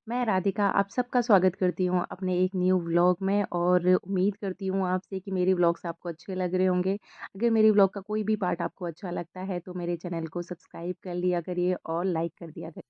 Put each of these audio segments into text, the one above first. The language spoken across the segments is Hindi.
मैं राधिका आप सबका स्वागत करती हूँ अपने एक न्यू व्लॉग में और उम्मीद करती हूँ आपसे कि मेरे व्लॉग्स आपको अच्छे लग रहे होंगे। अगर मेरे व्लॉग का कोई भी पार्ट आपको अच्छा लगता है तो मेरे चैनल को सब्सक्राइब कर लिया करिए और लाइक कर दिया करिए।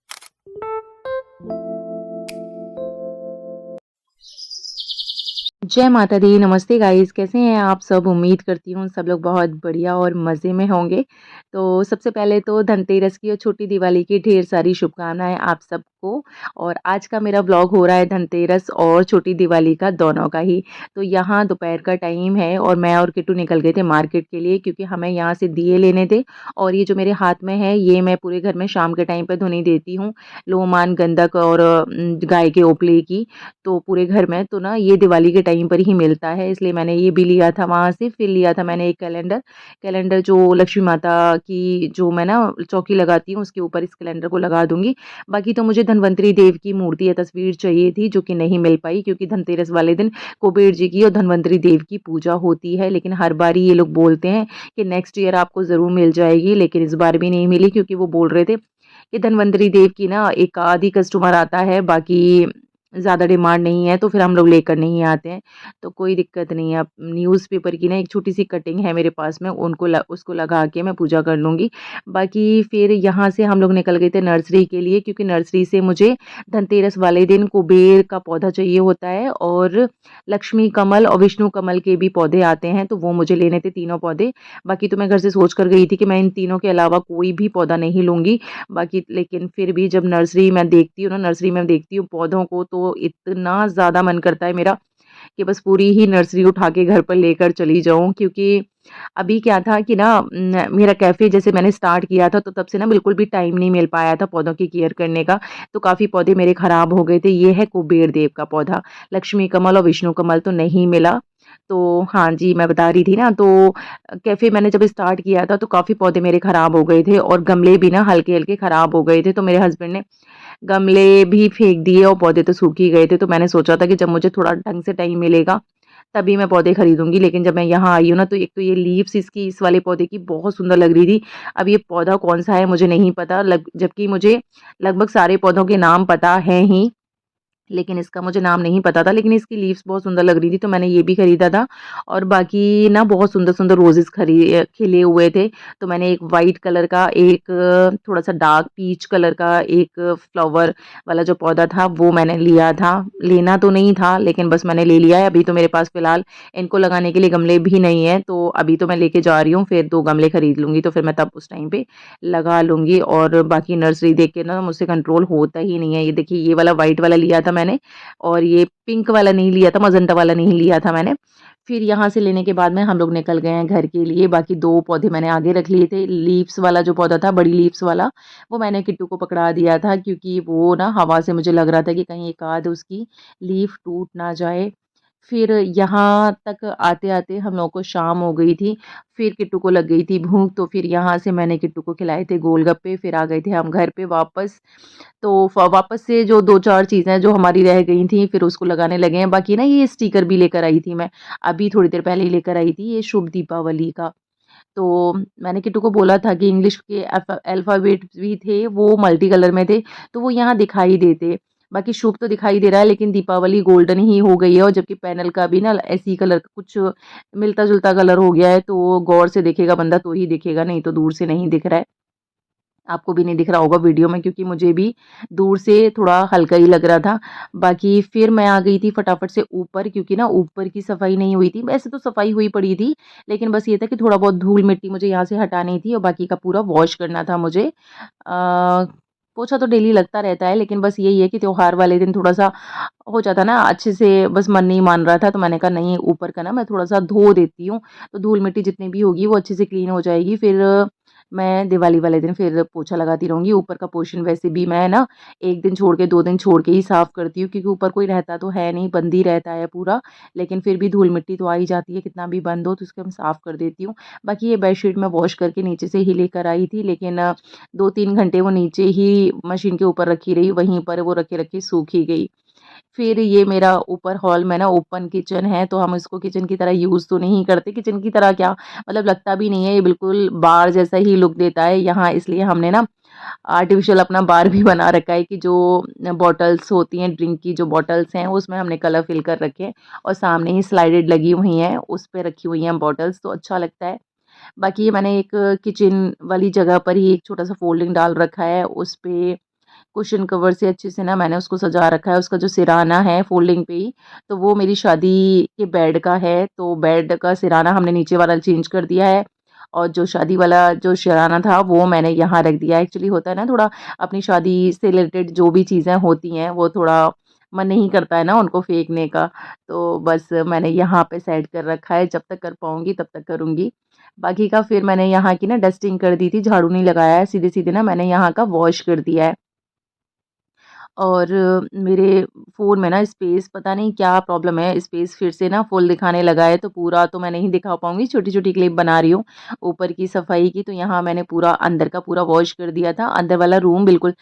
जय माता दी, नमस्ते गाइस, कैसे हैं आप सब? उम्मीद करती हूँ सब लोग बहुत बढ़िया और मज़े में होंगे। तो सबसे पहले तो धनतेरस की और छोटी दिवाली की ढेर सारी शुभकामनाएँ आप सबको। और आज का मेरा व्लॉग हो रहा है धनतेरस और छोटी दिवाली का, दोनों का ही। तो यहाँ दोपहर का टाइम है और मैं और किट्टू निकल गए थे मार्केट के लिए क्योंकि हमें यहाँ से दिए लेने थे। और ये जो मेरे हाथ में है ये मैं पूरे घर में शाम के टाइम पे धुनी देती हूँ, लोमान, गंधक और गाय के ओपले की। तो पूरे घर में तो ना ये दिवाली के टाइम पर ही मिलता है, इसलिए मैंने ये भी लिया था वहाँ से। फिर लिया था मैंने एक कैलेंडर, कैलेंडर जो लक्ष्मी माता की जो मैं ना चौकी लगाती हूँ उसके ऊपर इस कैलेंडर को लगा दूँगी। बाकी तो मुझे धन्वंतरी देव की मूर्ति या तस्वीर चाहिए थी जो कि नहीं मिल पाई क्योंकि धनतेरस वाले दिन कुबेर जी की और धन्वंतरी देव की पूजा होती है। लेकिन हर बार ही ये लोग बोलते हैं कि नेक्स्ट ईयर आपको ज़रूर मिल जाएगी, लेकिन इस बार भी नहीं मिली क्योंकि वो बोल रहे थे कि धन्वंतरी देव की ना एक आध ही कस्टमर आता है, बाकी ज़्यादा डिमांड नहीं है तो फिर हम लोग लेकर नहीं आते हैं। तो कोई दिक्कत नहीं है। अब न्यूज़पेपर की ना एक छोटी-सी कटिंग है मेरे पास में, उसको लगा के मैं पूजा कर लूँगी। बाकी फिर यहाँ से हम लोग निकल गए थे नर्सरी के लिए क्योंकि नर्सरी से मुझे धनतेरस वाले दिन कुबेर का पौधा चाहिए होता है और लक्ष्मी कमल और विष्णु कमल के भी पौधे आते हैं, तो वो मुझे लेने थे तीनों पौधे। बाकी तो मैं घर से सोच कर गई थी कि मैं इन तीनों के अलावा कोई भी पौधा नहीं लूँगी। बाकी लेकिन फिर भी जब नर्सरी में देखती हूँ पौधों को तो इतना ज़्यादा मन करता है मेरा कि बस पूरी ही नर्सरी उठा के घर पर लेकर चली जाऊँ। क्योंकि अभी क्या था कि ना मेरा कैफ़े जैसे मैंने स्टार्ट किया था तो तब से ना बिल्कुल भी टाइम नहीं मिल पाया था पौधों की केयर करने का, तो काफ़ी पौधे मेरे ख़राब हो गए थे। ये है कुबेर देव का पौधा, लक्ष्मी कमल और विष्णु कमल तो नहीं मिला। तो हाँ जी, मैं बता रही थी ना, तो कैफ़े मैंने जब स्टार्ट किया था तो काफ़ी पौधे मेरे ख़राब हो गए थे और गमले भी ना हल्के-हल्के ख़राब हो गए थे। तो मेरे हस्बैंड ने गमले भी फेंक दिए और पौधे तो सूख ही गए थे। तो मैंने सोचा था कि जब मुझे थोड़ा ढंग से टाइम मिलेगा तभी मैं पौधे खरीदूँगी। लेकिन जब मैं यहाँ आई हूँ ना तो एक तो ये लीव्स इसकी इस वाले पौधे की बहुत सुंदर लग रही थी। अब ये पौधा कौन-सा है मुझे नहीं पता, लग जबकि मुझे लगभग सारे पौधों के नाम पता हैं ही। लेकिन इसका मुझे नाम नहीं पता था, लेकिन इसकी लीव्स बहुत सुंदर लग रही थी तो मैंने ये भी खरीदा था। और बाकी ना बहुत सुंदर-सुंदर रोज़ेज़ खिले हुए थे। तो मैंने एक व्हाइट कलर का, एक थोड़ा-सा डार्क पीच कलर का एक फ्लावर वाला जो पौधा था वो मैंने लिया था। लेना तो नहीं था लेकिन बस मैंने ले लिया है। अभी तो मेरे पास फ़िलहाल इनको लगाने के लिए गमले भी नहीं हैं, तो अभी तो मैं लेके जा रही हूँ, फिर 2 गमले खरीद लूँगी तो फिर मैं तब उस टाइम पे लगा लूँगी। और बाकी नर्सरी देख के ना मुझसे कंट्रोल होता ही नहीं है। ये देखिए ये वाला व्हाइट वाला लिया था मैंने और ये पिंक वाला नहीं लिया था, मजेंटा वाला नहीं लिया था मैंने। फिर यहाँ से लेने के बाद में हम लोग निकल गए हैं घर के लिए। बाकी 2 पौधे मैंने आगे रख लिए थे। लीव्स वाला जो पौधा था, बड़ी लीव्स वाला, वो मैंने किट्टू को पकड़ा दिया था क्योंकि वो ना हवा से मुझे लग रहा था कि कहीं एक आध उसकी लीफ टूट ना जाए। फिर यहाँ तक आते-आते हम लोगों को शाम हो गई थी। फिर किट्टू को लग गई थी भूख, तो फिर यहाँ से मैंने किट्टू को खिलाए थे गोलगप्पे। फिर आ गए थे हम घर पे वापस। तो वापस से जो 2-4 चीज़ें जो हमारी रह गई थी फिर उसको लगाने लगे हैं। बाकी ना ये स्टिकर भी लेकर आई थी मैं, अभी थोड़ी देर पहले ही लेकर आई थी, ये शुभ दीपावली का। तो मैंने किट्टू को बोला था कि इंग्लिश के अल्फ़ाबेट भी थे, वो मल्टी कलर में थे, तो वो यहाँ दिखाई देते। बाकी शुभ तो दिखाई दे रहा है लेकिन दीपावली गोल्डन ही हो गई है और जबकि पैनल का भी ना ऐसे ही कलर कुछ मिलता-जुलता कलर हो गया है, तो गौर से देखेगा बंदा तो ही दिखेगा, नहीं तो दूर से नहीं दिख रहा है। आपको भी नहीं दिख रहा होगा वीडियो में क्योंकि मुझे भी दूर से थोड़ा हल्का ही लग रहा था। बाकी फिर मैं आ गई थी फटाफट से ऊपर क्योंकि ना ऊपर की सफाई नहीं हुई थी। वैसे तो सफाई हुई पड़ी थी, लेकिन बस ये था कि थोड़ा बहुत धूल-मिट्टी मुझे यहाँ से हटानी थी और बाकी का पूरा वॉश करना था मुझे। पोछा तो डेली लगता रहता है लेकिन बस यही है कि त्योहार वाले दिन थोड़ा-सा हो जाता ना अच्छे से, बस मन नहीं मान रहा था तो मैंने कहा नहीं, ऊपर का ना मैं थोड़ा-सा धो देती हूँ, तो धूल-मिट्टी जितनी भी होगी वो अच्छे से क्लीन हो जाएगी। फिर मैं दिवाली वाले दिन फिर पोछा लगाती रहूँगी। ऊपर का पोर्शन वैसे भी मैं ना 1 दिन छोड़ के 2 दिन छोड़ के ही साफ़ करती हूँ क्योंकि ऊपर कोई रहता तो है नहीं, बंद ही रहता है पूरा। लेकिन फिर भी धूल-मिट्टी तो आ ही जाती है, कितना भी बंद हो तो उसको मैं साफ़ कर देती हूँ। बाकी ये बेडशीट मैं वॉश करके नीचे से ही लेकर आई थी, लेकिन 2-3 घंटे वो नीचे ही मशीन के ऊपर रखी रही, वहीं पर वो रखे-रखे सूख ही गई। फिर ये मेरा ऊपर हॉल में ना ओपन किचन है, तो हम इसको किचन की तरह यूज़ तो नहीं करते, किचन की तरह क्या मतलब लगता भी नहीं है, ये बिल्कुल बार जैसा ही लुक देता है यहाँ, इसलिए हमने ना आर्टिफ़िशियल अपना बार भी बना रखा है कि जो बॉटल्स होती हैं, ड्रिंक की जो बॉटल्स हैं, उसमें हमने कलर फ़िल कर रखे हैं और सामने ही स्लाइडेड लगी हुई हैं, उस पे रखी हुई हैं बॉटल्स, तो अच्छा लगता है। बाकी ये मैंने एक किचन वाली जगह पर ही एक छोटा-सा फ़ोल्डिंग डाल रखा है, उस पे कुशन कवर से अच्छे से ना मैंने उसको सजा रखा है, उसका जो सिरहाना है फ़ोल्डिंग पे ही, तो वो मेरी शादी के बेड का है, तो बेड का सिरहाना हमने नीचे वाला चेंज कर दिया है और जो शादी वाला जो सिरहाना था, वो मैंने यहाँ रख दिया है। एक्चुअली होता है ना थोड़ा अपनी शादी से रिलेटेड जो भी चीज़ें होती हैं, वो थोड़ा मन नहीं करता है ना उनको फेंकने का, तो बस मैंने यहाँ पे सेट कर रखा है, जब तक कर पाऊँगी तब तक करूँगी। बाकी का फिर मैंने यहाँ की ना डस्टिंग कर दी थी, झाड़ू नहीं लगाया है, सीधे-सीधे ना मैंने यहाँ का वॉश कर दिया है। और मेरे फ़ोन में ना स्पेस पता नहीं क्या प्रॉब्लम है, स्पेस फिर से ना फुल दिखाने लगा है, तो पूरा तो मैं नहीं दिखा पाऊँगी, छोटी-छोटी क्लिप बना रही हूँ ऊपर की सफाई की, तो यहाँ मैंने पूरा अंदर का पूरा वॉश कर दिया था, अंदर वाला रूम बिल्कुल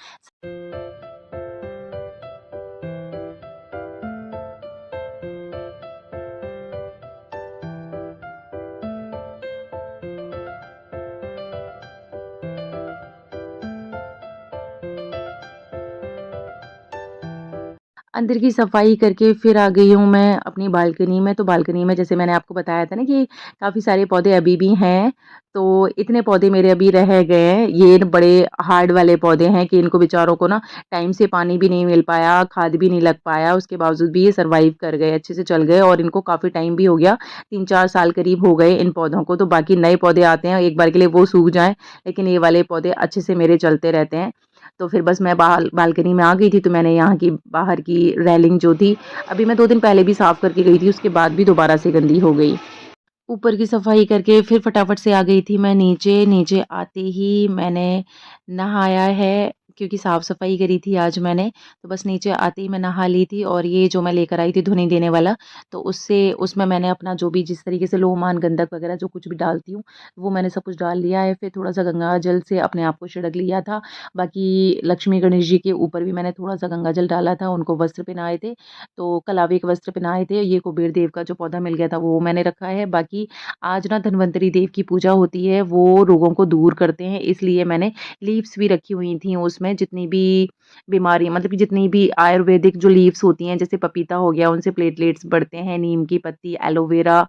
अंदर की सफाई करके फिर आ गई हूँ मैं अपनी बालकनी में, तो बालकनी में जैसे मैंने आपको बताया था ना कि काफ़ी सारे पौधे अभी भी हैं, तो इतने पौधे मेरे अभी रह गए हैं। ये न बड़े हार्ड वाले पौधे हैं कि इनको बेचारों को ना टाइम से पानी भी नहीं मिल पाया, खाद भी नहीं लग पाया, उसके बावजूद भी ये सर्वाइव कर गए, अच्छे से चल गए और इनको काफ़ी टाइम भी हो गया, 3-4 साल करीब हो गए इन पौधों को, तो बाकी नए पौधे आते हैं, एक बार के लिए वो सूख जाएँ, लेकिन ये वाले पौधे अच्छे से मेरे चलते रहते हैं। तो फिर बस मैं बालकनी में आ गई थी, तो मैंने यहाँ की बाहर की रेलिंग जो थी, अभी मैं 2 दिन पहले भी साफ़ करके गई थी, उसके बाद भी दोबारा से गंदी हो गई। ऊपर की सफाई करके फिर फटाफट से आ गई थी मैं नीचे, नीचे आते ही मैंने नहाया है क्योंकि साफ-सफाई करी थी आज मैंने, तो बस नीचे आते ही मैं नहा ली थी और ये जो मैं लेकर आई थी धुनी देने वाला, तो उसमें मैंने अपना जो भी जिस तरीके से लोहमान, गंधक वगैरह जो कुछ भी डालती हूँ, वो मैंने सब कुछ डाल लिया है। फिर थोड़ा-सा गंगा जल से अपने आप को छिड़क लिया था। बाकी लक्ष्मी गणेश जी के ऊपर भी मैंने थोड़ा-सा गंगा जल डाला था, उनको वस्त्र पहनाए थे, तो कलावे के वस्त्र पहनाए थे। ये कुबेर देव का जो पौधा मिल गया था, वो मैंने रखा है। बाकी आज ना धन्वंतरी देव की पूजा होती है, वो रोगों को दूर करते हैं, इसलिए मैंने लीव्स भी रखी हुई थी उसमें जितनी भी बीमारी मतलब कि जितनी भी आयुर्वेदिक जो लीव्स होती हैं, जैसे पपीता हो गया, उनसे प्लेटलेट्स बढ़ते हैं, नीम की पत्ती, एलोवेरा,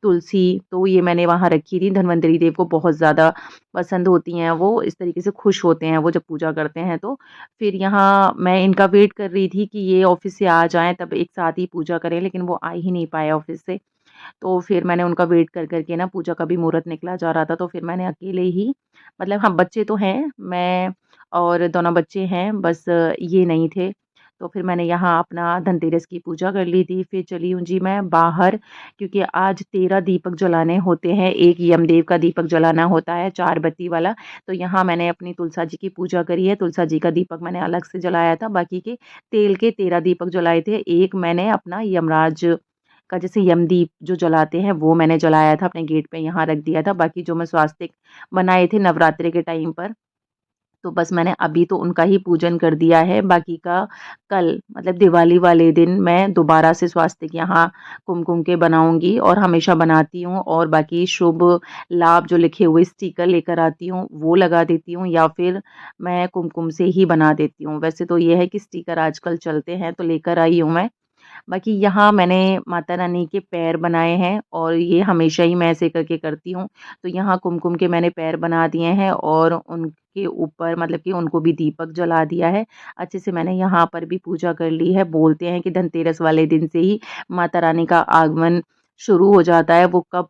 तुलसी, तो ये मैंने वहाँ रखी थी। धन्वंतरी देव को बहुत ज़्यादा पसंद होती हैं वो, इस तरीके से खुश होते हैं वो जब पूजा करते हैं तो। फिर यहाँ मैं इनका वेट कर रही थी कि ये ऑफ़िस से आ जाएँ, तब एक साथ ही पूजा करें, लेकिन वो आ ही नहीं पाए ऑफ़िस से। तो फिर मैंने उनका वेट कर के ना पूजा का भी मुहूर्त निकला जा रहा था, तो फिर मैंने अकेले ही मतलब हाँ, बच्चे तो हैं, मैं और दोनों बच्चे हैं, बस ये नहीं थे। तो फिर मैंने यहाँ अपना धनतेरस की पूजा कर ली थी, फिर चली हूँ जी मैं बाहर क्योंकि आज 13 दीपक जलाने होते हैं, एक यमदेव का दीपक जलाना होता है 4 बत्ती वाला, तो यहाँ मैंने अपनी तुलसा जी की पूजा करी है, तुलसा जी का दीपक मैंने अलग से जलाया था, बाकी के तेल के 13 दीपक जलाए थे, एक मैंने अपना यमराज का जैसे यमदीप जो जलाते हैं वो मैंने जलाया था अपने गेट पे यहाँ रख दिया था। बाकी जो मैं स्वास्तिक बनाए थे नवरात्रि के टाइम पर, तो बस मैंने अभी तो उनका ही पूजन कर दिया है। बाकी का कल मतलब दिवाली वाले दिन मैं दोबारा से स्वास्तिक यहाँ कुमकुम के बनाऊँगी और हमेशा बनाती हूँ और बाकी शुभ लाभ जो लिखे हुए स्टिकर लेकर आती हूँ, वो लगा देती हूँ या फिर मैं कुमकुम से ही बना देती हूँ। वैसे तो ये है कि स्टिकर आजकल चलते हैं तो लेकर आई हूँ मैं। बाकी यहाँ मैंने माता रानी के पैर बनाए हैं और ये हमेशा ही मैं ऐसे करके करती हूँ। तो यहाँ कुमकुम के मैंने पैर बना दिए हैं और उनके ऊपर मतलब कि उनको भी दीपक जला दिया है। अच्छे से मैंने यहाँ पर भी पूजा कर ली है। बोलते हैं कि धनतेरस वाले दिन से ही माता रानी का आगमन शुरू हो जाता है। वो कब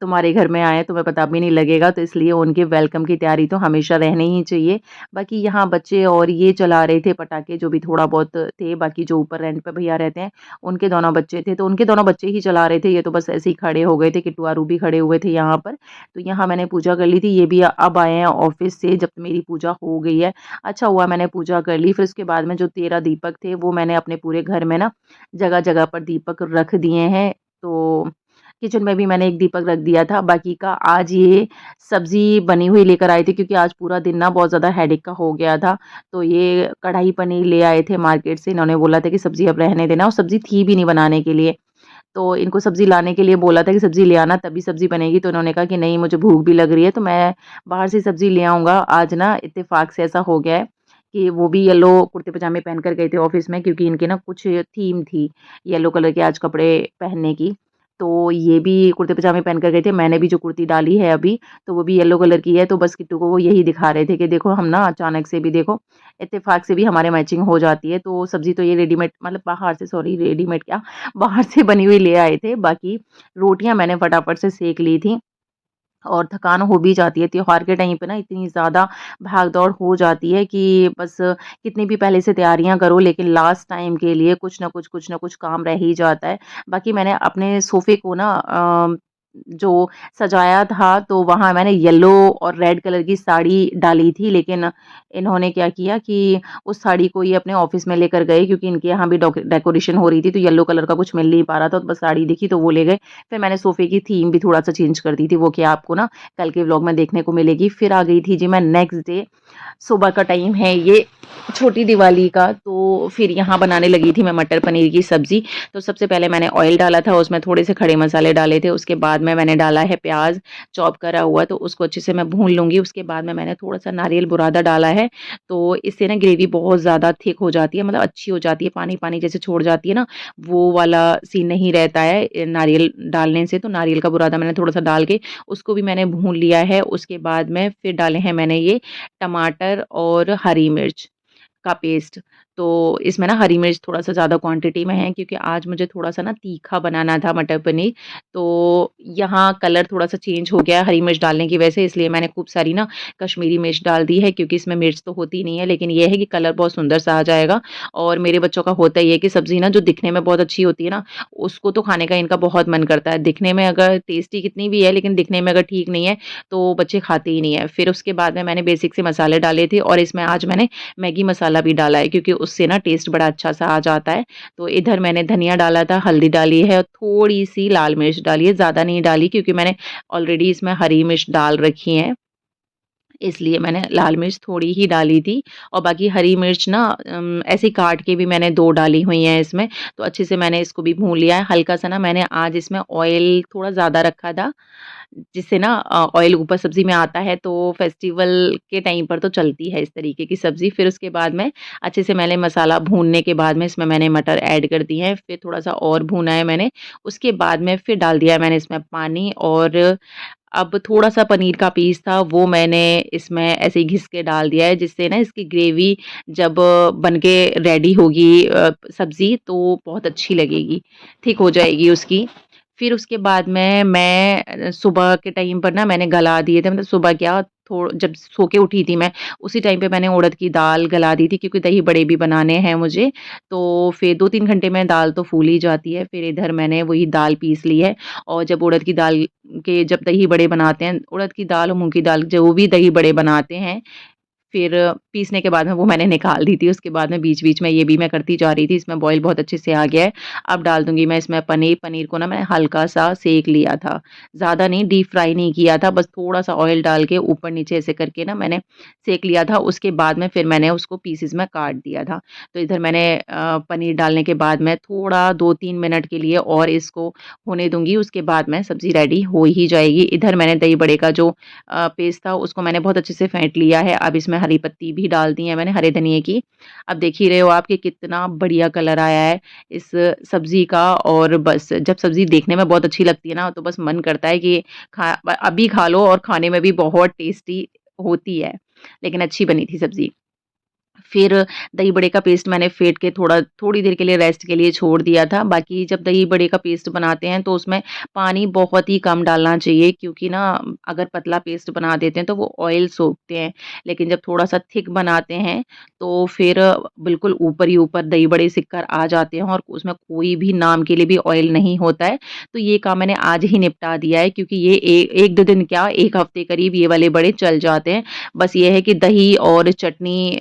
तुम्हारे घर में आएँ तुम्हें पता भी नहीं लगेगा, तो इसलिए उनके वेलकम की तैयारी तो हमेशा रहनी ही चाहिए। बाकी यहाँ बच्चे और ये चला रहे थे पटाखे जो भी थोड़ा बहुत थे, बाकी जो ऊपर रेंट पे भैया रहते हैं, उनके दोनों बच्चे थे, तो उनके दोनों बच्चे ही चला रहे थे, ये तो बस ऐसे ही खड़े हो गए थे, किट्टू आरू भी खड़े हुए थे यहाँ पर। तो यहाँ मैंने पूजा कर ली थी, ये भी अब आए हैं ऑफ़िस से जब मेरी पूजा हो गई है। अच्छा हुआ मैंने पूजा कर ली, फिर उसके बाद में जो 13 दीपक थे, वो मैंने अपने पूरे घर में ना जगह-जगह पर दीपक रख दिए हैं। तो किचन में भी मैंने एक दीपक रख दिया था, बाकी का आज ये सब्ज़ी बनी हुई लेकर आए थे क्योंकि आज पूरा दिन ना बहुत ज़्यादा हेडेक का हो गया था। तो ये कढ़ाई पनीर ले आए थे मार्केट से, इन्होंने बोला था कि सब्ज़ी अब रहने देना और सब्ज़ी थी भी नहीं बनाने के लिए। तो इनको सब्ज़ी लाने के लिए बोला था कि सब्ज़ी ले आना तभी सब्ज़ी बनेगी, तो इन्होंने कहा कि नहीं मुझे भूख भी लग रही है तो मैं बाहर से सब्ज़ी ले आऊँगा। आज ना इत्तेफ़ाक से ऐसा हो गया है कि वो भी येलो कुर्ते-पजामे पहन कर गए थे ऑफ़िस में क्योंकि इनके ना कुछ थीम थी, येलो कलर के आज कपड़े पहनने की। तो ये भी कुर्ते-पजामे पहन कर गए थे, मैंने भी जो कुर्ती डाली है अभी, तो वो भी येलो कलर की है, तो बस किट्टू को वो यही दिखा रहे थे कि देखो हम ना अचानक से भी देखो, इत्तेफ़ाक से भी हमारे मैचिंग हो जाती है। तो सब्ज़ी तो ये रेडीमेड मतलब बाहर से सॉरी रेडीमेड क्या बाहर से बनी हुई ले आए थे, बाकी रोटियाँ मैंने फटाफट से सेंक ली थी और थकान हो भी जाती है। त्योहार के टाइम पे ना इतनी ज़्यादा भाग-दौड़ हो जाती है कि बस कितनी भी पहले से तैयारियाँ करो लेकिन लास्ट टाइम के लिए कुछ न कुछ काम रह ही जाता है। बाकी मैंने अपने सोफ़े को ना जो सजाया था तो वहाँ मैंने येलो और रेड कलर की साड़ी डाली थी लेकिन इन्होंने क्या किया कि उस साड़ी को ये अपने ऑफ़िस में लेकर गए क्योंकि इनके यहाँ भी डेकोरेशन हो रही थी तो येलो कलर का कुछ मिल नहीं पा रहा था, तो बस साड़ी दिखी तो वो ले गए। फिर मैंने सोफ़े की थीम भी थोड़ा-सा चेंज कर दी थी, वो कि आपको ना कल के व्लॉग में देखने को मिलेगी। फिर आ गई थी जी मैं नेक्स्ट डे, सुबह का टाइम है ये छोटी दिवाली का, तो फिर यहाँ बनाने लगी थी मैं मटर पनीर की सब्ज़ी। तो सबसे पहले मैंने ऑयल डाला था, उसमें थोड़े से खड़े मसाले डाले थे, उसके बाद में मैंने डाला है प्याज़ चॉप करा हुआ, तो उसको अच्छे से मैं भून लूँगी। उसके बाद में मैंने थोड़ा-सा नारियल बुरादा डाला है, तो इससे ना ग्रेवी बहुत ज़्यादा थिक हो जाती है, मतलब अच्छी हो जाती है, पानी-पानी जैसे छोड़ जाती है ना, वो वाला सीन नहीं रहता है नारियल डालने से। तो नारियल का बुरादा मैंने थोड़ा-सा डाल के उसको भी मैंने भून लिया है। उसके बाद में फिर डाले हैं मैंने ये टमाटर और हरी मिर्च का पेस्ट। तो इसमें ना हरी मिर्च थोड़ा-सा ज़्यादा क्वांटिटी में है क्योंकि आज मुझे थोड़ा-सा ना तीखा बनाना था मटर पनीर। तो यहाँ कलर थोड़ा-सा चेंज हो गया हरी मिर्च डालने की वजह से, इसलिए मैंने खूब सारी ना कश्मीरी मिर्च डाल दी है क्योंकि इसमें मिर्च तो होती नहीं है, लेकिन ये है कि कलर बहुत सुंदर-सा आ जाएगा। और मेरे बच्चों का होता ही है कि सब्ज़ी ना जो दिखने में बहुत अच्छी होती है ना, उसको तो खाने का इनका बहुत मन करता है। दिखने में अगर टेस्टी कितनी भी है, लेकिन दिखने में अगर ठीक नहीं है, तो बच्चे खाते ही नहीं है। फिर उसके बाद में मैंने बेसिक से मसाले डाले थे और इसमें आज मैंने मैगी मसाला भी डाला है क्योंकि उससे ना टेस्ट बड़ा अच्छा-सा आ जाता है। तो इधर मैंने धनिया डाला था, हल्दी डाली है और थोड़ी-सी लाल मिर्च डाली है, ज़्यादा नहीं डाली क्योंकि मैंने ऑलरेडी इसमें हरी मिर्च डाल रखी है। इसलिए मैंने लाल मिर्च थोड़ी ही डाली थी और बाकी हरी मिर्च ना ऐसे ही काट के भी मैंने 2 डाली हुई हैं इसमें, तो अच्छे से मैंने इसको भी भून लिया है। हल्का-सा ना मैंने आज इसमें ऑयल थोड़ा ज़्यादा रखा था, जिससे ना ऑयल ऊपर सब्ज़ी में आता है तो फेस्टिवल के टाइम पर तो चलती है इस तरीके की सब्ज़ी। फिर उसके बाद में अच्छे से मैंने मसाला भूनने के बाद में इसमें मैंने मटर ऐड कर दिए हैं, फिर थोड़ा-सा और भूना है मैंने। उसके बाद में फिर डाल दिया है मैंने इसमें पानी और अब थोड़ा-सा पनीर का पीस था वो मैंने इसमें ऐसे ही घिस के डाल दिया है जिससे ना इसकी ग्रेवी जब बन के रेडी होगी सब्ज़ी तो बहुत अच्छी लगेगी, थिक हो जाएगी उसकी। फिर उसके बाद में मैं सुबह के टाइम पर ना मैंने गला दिए थे मतलब सुबह क्या जब सो के उठी थी मैं, उसी टाइम पे मैंने उड़द की दाल गला दी थी क्योंकि दही बड़े भी बनाने हैं मुझे। तो फिर 2-3 घंटे में दाल तो फूल ही जाती है, फिर इधर मैंने वही दाल पीस ली है और जब उड़द की दाल के जब दही बड़े बनाते हैं, उड़द की दाल और मूँग की दाल जो भी दही बड़े बनाते हैं, फिर पीसने के बाद में वो मैंने निकाल दी थी, उसके बाद में बीच-बीच में ये भी मैं करती जा रही थी, इसमें बॉयल बहुत अच्छे से आ गया है। अब डाल दूँगी मैं इसमें पनीर, पनीर को ना मैंने हल्का-सा सेंक लिया था, ज़्यादा नहीं डीप फ्राई नहीं किया था, बस थोड़ा-सा ऑयल डाल के ऊपर-नीचे ऐसे करके ना मैंने सेंक लिया था, उसके बाद में फिर मैंने उसको पीसेज़ में काट दिया था। तो इधर मैंने पनीर डालने के बाद मैं थोड़ा 2-3 मिनट के लिए और इसको होने दूँगी, उसके बाद में सब्ज़ी रेडी हो ही जाएगी। इधर मैंने दही बड़े का जो पेस्ट था उसको मैंने बहुत अच्छे से फेंट लिया है। अब इसमें हरी पत्ती भी डाल दी है मैंने हरे धनिये की। अब देख ही रहे हो आप कि कितना बढ़िया कलर आया है इस सब्ज़ी का और बस जब सब्ज़ी देखने में बहुत अच्छी लगती है ना तो बस मन करता है कि अभी खा लो और खाने में भी बहुत टेस्टी होती है। लेकिन अच्छी बनी थी सब्ज़ी। फिर दही बड़े का पेस्ट मैंने फेंट के थोड़ी देर के लिए रेस्ट के लिए छोड़ दिया था। बाकी जब दही बड़े का पेस्ट बनाते हैं तो उसमें पानी बहुत ही कम डालना चाहिए क्योंकि ना अगर पतला पेस्ट बना देते हैं तो वो ऑयल सोखते हैं। लेकिन जब थोड़ा-सा थिक बनाते हैं तो फिर बिल्कुल ऊपर ही ऊपर दही बड़े सिक कर आ जाते हैं और उसमें कोई भी नाम के लिए भी ऑयल नहीं होता है। तो ये काम मैंने आज ही निपटा दिया है क्योंकि ये 1-2 दिन क्या 1 हफ्ते करीब ये वाले बड़े चल जाते हैं। बस ये है कि दही और चटनी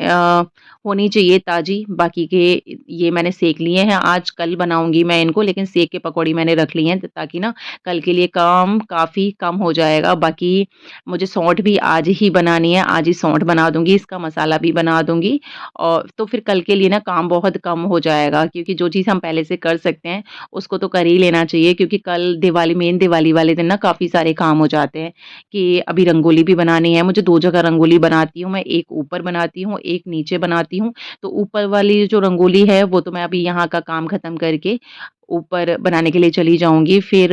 होनी चाहिए ताज़ी। बाकी के ये मैंने सेंक लिए हैं, आज कल बनाऊँगी मैं इनको, लेकिन सेंक के पकौड़ी मैंने रख ली हैं ताकि ना कल के लिए काम काफ़ी कम हो जाएगा। बाकी मुझे सौंठ भी आज ही बनानी है, आज ही सौंठ बना दूँगी, इसका मसाला भी बना दूँगी और तो फिर कल के लिए ना काम बहुत कम हो जाएगा, क्योंकि जो चीज़ हम पहले से कर सकते हैं, उसको तो कर ही लेना चाहिए, क्योंकि कल दिवाली मेन दिवाली वाले दिन ना काफ़ी सारे काम हो जाते हैं कि अभी रंगोली भी बनानी है। मुझे 2 जगह रंगोली बनाती हूँ मैं, एक ऊपर बनाती हूँ, एक नीचे बनाती हूँ। तो ऊपर वाली जो रंगोली है, वो तो मैं अभी यहाँ का काम खत्म करके ऊपर बनाने के लिए चली जाऊँगी। फिर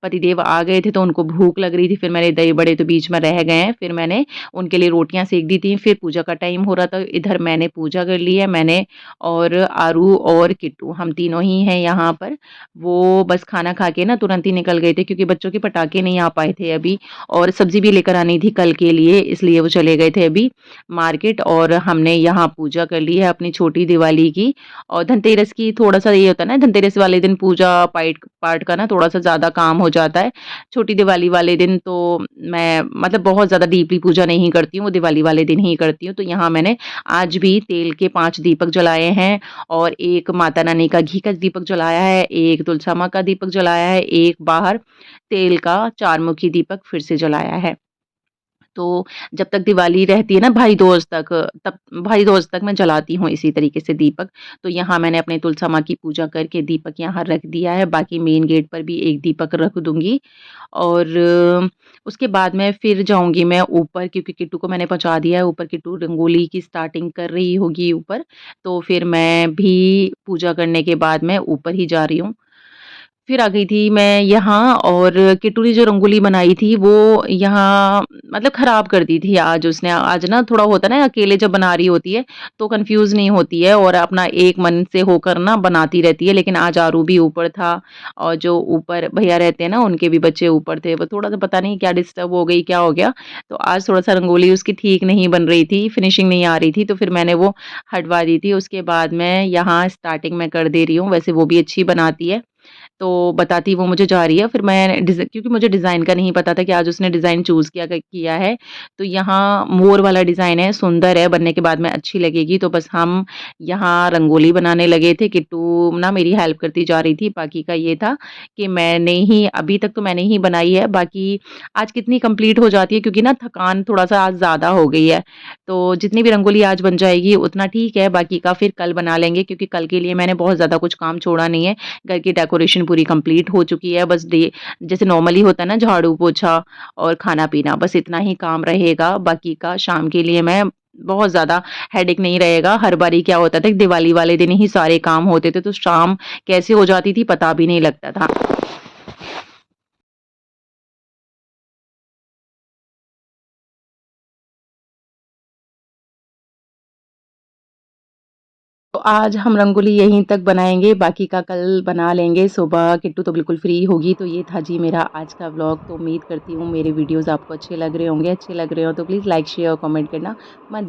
पतिदेव आ गए थे तो उनको भूख लग रही थी, फिर मेरे दही बड़े तो बीच में रह गए हैं, फिर मैंने उनके लिए रोटियाँ सेंक दी थी। फिर पूजा का टाइम हो रहा था, इधर मैंने पूजा कर ली है, मैंने और आरू और किट्टू हम तीनों ही हैं यहाँ पर। वो बस खाना खा के ना तुरंत ही निकल गए थे, क्योंकि बच्चों के पटाखे नहीं आ पाए थे अभी और सब्ज़ी भी लेकर आनी थी कल के लिए, इसलिए वो चले गए थे अभी मार्केट और हमने यहाँ पूजा कर ली है अपनी छोटी दिवाली की। और धनतेरस की थोड़ा-सा ये होता है ना, धनतेरस वाले दिन पूजा पाइट पाठ का ना थोड़ा-सा ज़्यादा काम हो जाता है। छोटी दिवाली वाले दिन तो मैं मतलब बहुत ज़्यादा डीपली पूजा नहीं करती हूँ, वो दिवाली वाले दिन ही करती हूँ। तो यहाँ मैंने आज भी तेल के 5 दीपक जलाए हैं और एक माता रानी का घी का दीपक जलाया है, एक तुलसा माँ का दीपक जलाया है, एक बाहर तेल का 4 मुखी दीपक फिर से जलाया है। तो जब तक दिवाली रहती है ना भाई दूज तक, तब भाई दूज तक मैं जलाती हूँ इसी तरीके से दीपक। तो यहाँ मैंने अपने तुलसा माँ की पूजा करके दीपक यहाँ रख दिया है, बाकी मेन गेट पर भी एक दीपक रख दूँगी और उसके बाद मैं फिर जाऊँगी मैं ऊपर, क्योंकि किट्टू को मैंने पहुँचा दिया है ऊपर, किट्टू रंगोली की स्टार्टिंग कर रही होगी ऊपर, तो फिर मैं भी पूजा करने के बाद मैं ऊपर ही जा रही हूँ। फिर आ गई थी मैं यहाँ और किट्टू ने जो रंगोली बनाई थी वो यहाँ मतलब ख़राब कर दी थी आज उसने। आज ना थोड़ा होता है ना, अकेले जब बना रही होती है तो कन्फ्यूज़ नहीं होती है और अपना एक मन से होकर ना बनाती रहती है। लेकिन आज आरू भी ऊपर था और जो ऊपर भैया रहते हैं ना, उनके भी बच्चे ऊपर थे। वो थोड़ा-सा पता नहीं क्या डिस्टर्ब हो गई, क्या हो गया? तो आज थोड़ा-सा रंगोली उसकी ठीक नहीं बन रही थी, फिनिशिंग नहीं आ रही थी, तो फिर मैंने वो हटवा दी थी। उसके बाद मैं यहाँ स्टार्टिंग में कर दे रही हूँ। वैसे वो भी अच्छी बनाती है। तो बताती वो मुझे जा रही है, फिर मैं क्योंकि मुझे डिज़ाइन का नहीं पता था कि आज उसने डिज़ाइन चूज़ किया है, तो यहाँ मोर वाला डिज़ाइन है, सुंदर है, बनने के बाद में अच्छी लगेगी, तो बस हम यहाँ रंगोली बनाने लगे थे। किट्टू ना मेरी हेल्प करती जा रही थी, बाकी का ये था कि मैंने ही अभी तक तो मैंने ही बनाई है, बाकी आज कितनी कंप्लीट हो जाती है, क्योंकि ना थकान थोड़ा-सा आज ज़्यादा हो गई है, तो जितनी भी रंगोली आज बन जाएगी उतना ठीक है, बाकी का फिर कल बना लेंगे, क्योंकि कल के लिए मैंने बहुत ज़्यादा कुछ काम छोड़ा नहीं है। घर की डेकोरेशन पूरी कंप्लीट हो चुकी है, बस डे जैसे नॉर्मली होता है ना, झाड़ू पोछा और खाना-पीना, बस इतना ही काम रहेगा। बाकी का शाम के लिए मैं बहुत ज़्यादा हेडेक नहीं रहेगा। हर बारी क्या होता था कि दिवाली वाले दिन ही सारे काम होते थे, तो शाम कैसे हो जाती थी पता भी नहीं लगता था। तो आज हम रंगोली यहीं तक बनाएँगे, बाकी का कल बना लेंगे। सुबह किट्टू तो बिल्कुल फ्री होगी, तो ये था जी मेरा आज का व्लॉग। तो उम्मीद करती हूँ मेरे वीडियोज़ आपको अच्छे लग रहे होंगे। अच्छे लग रहे हो तो प्लीज़ लाइक, शेयर और कमेंट करना मत